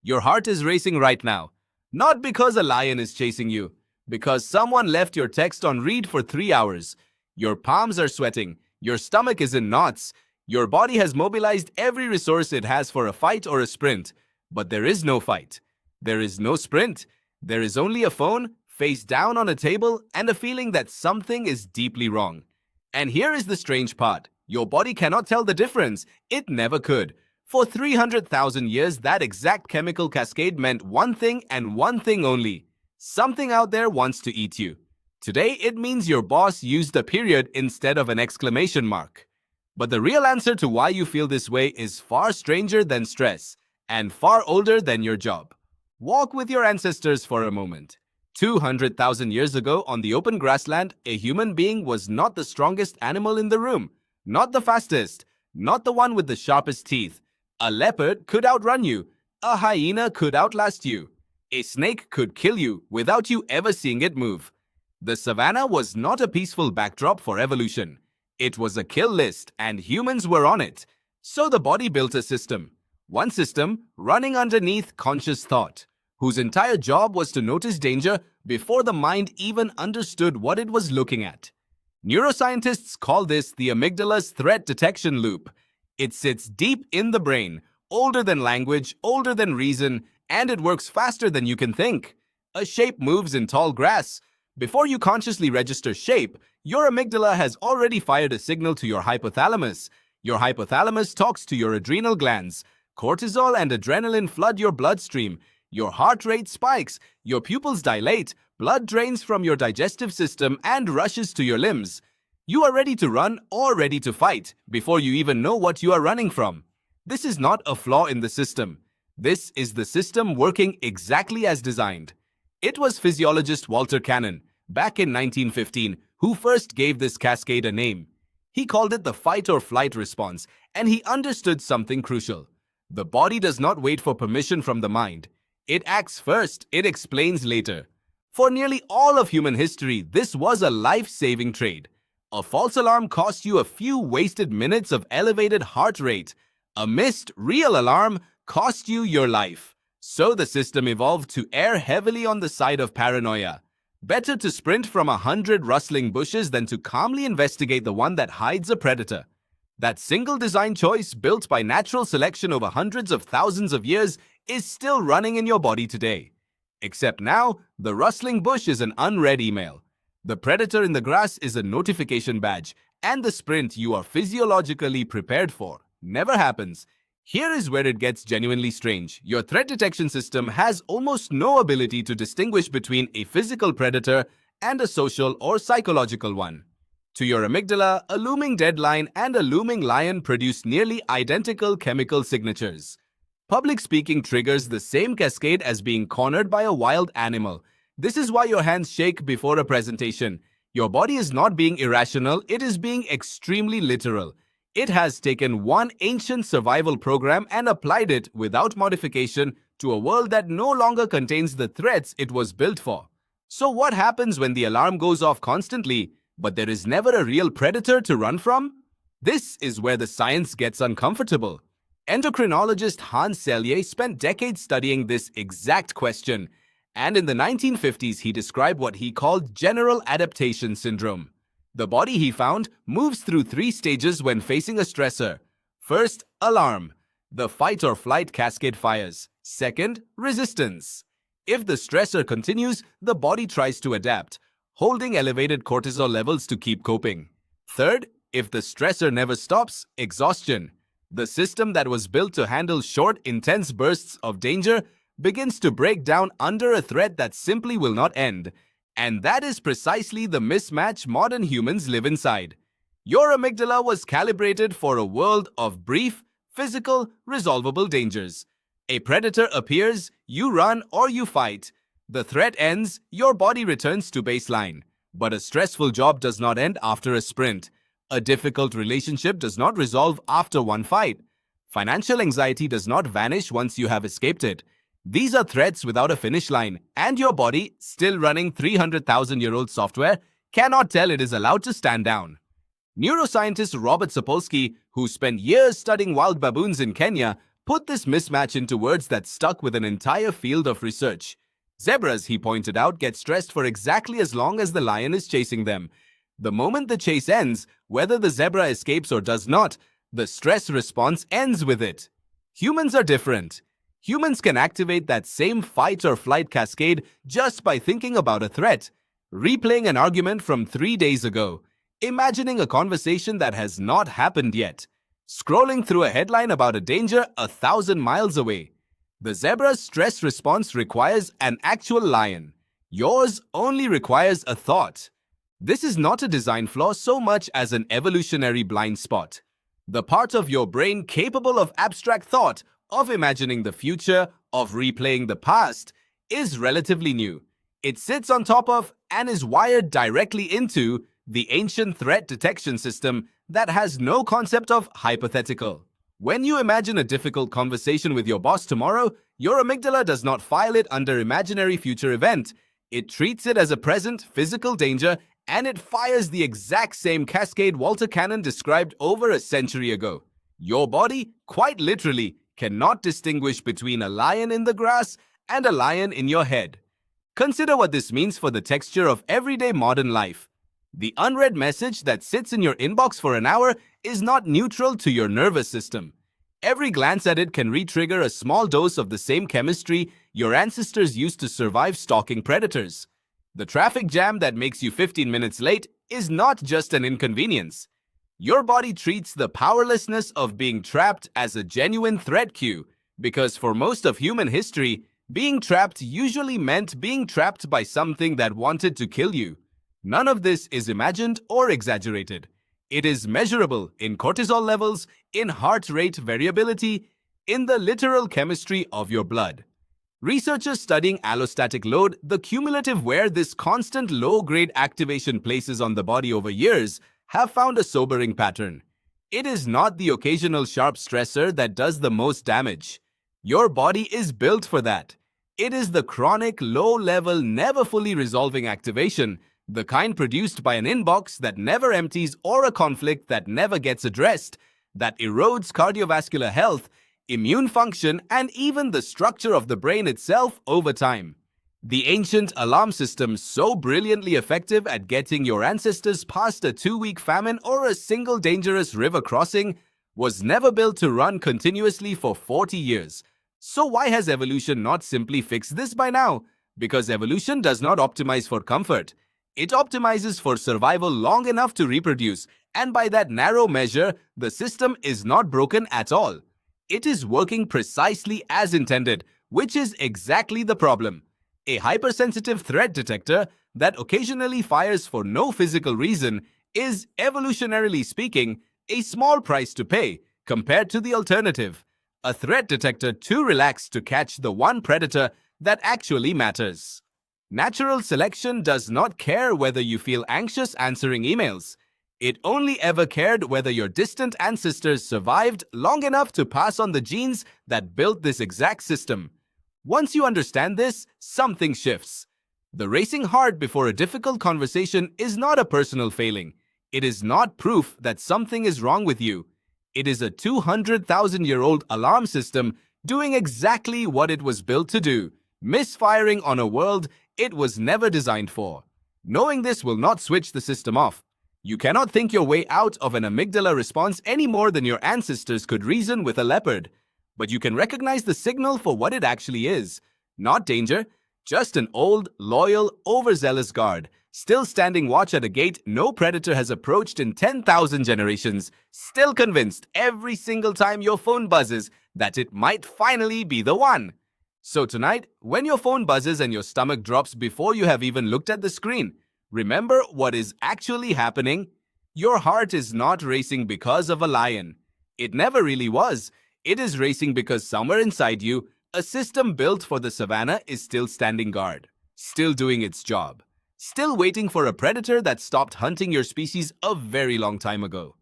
Your heart is racing right now. Not because a lion is chasing you, because someone left your text on read for 3 hours. Your palms are sweating, your stomach is in knots, your body has mobilized every resource it has for a fight or a sprint. But there is no fight. There is no sprint. There is only a phone, face down on a table, and a feeling that something is deeply wrong. And here is the strange part. Your body cannot tell the difference. It never could. For 300,000 years, that exact chemical cascade meant one thing and one thing only. Something out there wants to eat you. Today, it means your boss used a period instead of an exclamation mark. But the real answer to why you feel this way is far stranger than stress and far older than your job. Walk with your ancestors for a moment. 200,000 years ago, on the open grassland, a human being was not the strongest animal in the room, not the fastest, not the one with the sharpest teeth. A leopard could outrun you. A hyena could outlast you. A snake could kill you without you ever seeing it move. The savannah was not a peaceful backdrop for evolution. It was a kill list, and humans were on it. So the body built a system. One system running underneath conscious thought, whose entire job was to notice danger before the mind even understood what it was looking at. Neuroscientists call this the amygdala's threat detection loop. It sits deep in the brain, older than language, older than reason, and it works faster than you can think. A shape moves in tall grass. Before you consciously register shape, your amygdala has already fired a signal to your hypothalamus. Your hypothalamus talks to your adrenal glands. Cortisol and adrenaline flood your bloodstream. Your heart rate spikes, your pupils dilate, blood drains from your digestive system and rushes to your limbs. You are ready to run or ready to fight before you even know what you are running from. This is not a flaw in the system. This is the system working exactly as designed. It was physiologist Walter Cannon, back in 1915, who first gave this cascade a name. He called it the fight or flight response, and he understood something crucial. The body does not wait for permission from the mind. It acts first, it explains later. For nearly all of human history, this was a life-saving trade. A false alarm cost you a few wasted minutes of elevated heart rate. A missed real alarm cost you your life. So the system evolved to err heavily on the side of paranoia. Better to sprint from 100 rustling bushes than to calmly investigate the one that hides a predator. That single design choice, built by natural selection over hundreds of thousands of years, is still running in your body today. Except now, the rustling bush is an unread email. The predator in the grass is a notification badge, and the sprint you are physiologically prepared for never happens. Here is where it gets genuinely strange. Your threat detection system has almost no ability to distinguish between a physical predator and a social or psychological one. To your amygdala, a looming deadline and a looming lion produce nearly identical chemical signatures. Public speaking triggers the same cascade as being cornered by a wild animal. This is why your hands shake before a presentation. Your body is not being irrational, it is being extremely literal. It has taken one ancient survival program and applied it without modification to a world that no longer contains the threats it was built for. So what happens when the alarm goes off constantly, but there is never a real predator to run from? This is where the science gets uncomfortable. Endocrinologist Selye spent decades studying this exact question, and in the 1950s he described what he called general adaptation syndrome. The body, he found, moves through 3 stages when facing a stressor. First, alarm. The fight or flight cascade fires. Second, resistance. If the stressor continues, the body tries to adapt, holding elevated cortisol levels to keep coping. Third, if the stressor never stops, exhaustion. The system that was built to handle short, intense bursts of danger begins to break down under a threat that simply will not end. And that is precisely the mismatch modern humans live inside. Your amygdala was calibrated for a world of brief, physical, resolvable dangers. A predator appears, you run or you fight. The threat ends, your body returns to baseline. But a stressful job does not end after a sprint. A difficult relationship does not resolve after one fight. Financial anxiety does not vanish once you have escaped it. These are threats without a finish line, and your body, still running 300,000-year-old software, cannot tell it is allowed to stand down. Neuroscientist Robert Sapolsky, who spent years studying wild baboons in Kenya, Put this mismatch into words that stuck with an entire field of research. Zebras, he pointed out, get stressed for exactly as long as the lion is chasing them. The moment the chase ends, whether the zebra escapes or does not, the stress response ends with it. Humans are different. Humans can activate that same fight or flight cascade just by thinking about a threat, replaying an argument from 3 days ago, imagining a conversation that has not happened yet, scrolling through a headline about a danger 1,000 miles away. The zebra's stress response requires an actual lion. Yours only requires a thought. This is not a design flaw so much as an evolutionary blind spot. The part of your brain capable of abstract thought, of imagining the future, of replaying the past, is relatively new. It sits on top of and is wired directly into the ancient threat detection system that has no concept of hypothetical. When you imagine a difficult conversation with your boss tomorrow, your amygdala does not file it under imaginary future event. It treats it as a present physical danger, and it fires the exact same cascade Walter Cannon described over a century ago. Your body, quite literally, cannot distinguish between a lion in the grass and a lion in your head. Consider what this means for the texture of everyday modern life. The unread message that sits in your inbox for an hour is not neutral to your nervous system. Every glance at it can re-trigger a small dose of the same chemistry your ancestors used to survive stalking predators. The traffic jam that makes you 15 minutes late is not just an inconvenience. Your body treats the powerlessness of being trapped as a genuine threat cue, because for most of human history, being trapped usually meant being trapped by something that wanted to kill you. None of this is imagined or exaggerated. It is measurable in cortisol levels, in heart rate variability, in the literal chemistry of your blood. Researchers studying allostatic load, the cumulative wear this constant low-grade activation places on the body over years, have found a sobering pattern. It is not the occasional sharp stressor that does the most damage. Your body is built for that. It is the chronic, low-level, never fully resolving activation, the kind produced by an inbox that never empties or a conflict that never gets addressed, that erodes cardiovascular health, immune function, and even the structure of the brain itself over time. The ancient alarm system, so brilliantly effective at getting your ancestors past a 2-week famine or a single dangerous river crossing, was never built to run continuously for 40 years. So why has evolution not simply fixed this by now? Because evolution does not optimize for comfort. It optimizes for survival long enough to reproduce, and by that narrow measure, the system is not broken at all. It is working precisely as intended, which is exactly the problem. A hypersensitive threat detector that occasionally fires for no physical reason is, evolutionarily speaking, a small price to pay compared to the alternative, a threat detector too relaxed to catch the one predator that actually matters. Natural selection does not care whether you feel anxious answering emails. It only ever cared whether your distant ancestors survived long enough to pass on the genes that built this exact system. Once you understand this, something shifts. The racing heart before a difficult conversation is not a personal failing. It is not proof that something is wrong with you. It is a 200,000-year-old alarm system doing exactly what it was built to do, misfiring on a world it was never designed for. Knowing this will not switch the system off. You cannot think your way out of an amygdala response any more than your ancestors could reason with a leopard. But you can recognize the signal for what it actually is. Not danger, just an old, loyal, overzealous guard, still standing watch at a gate no predator has approached in 10,000 generations, still convinced every single time your phone buzzes that it might finally be the one. So tonight, when your phone buzzes and your stomach drops before you have even looked at the screen, remember what is actually happening. Your heart is not racing because of a lion. It never really was. It is racing because somewhere inside you, a system built for the savannah is still standing guard, still doing its job, still waiting for a predator that stopped hunting your species a very long time ago.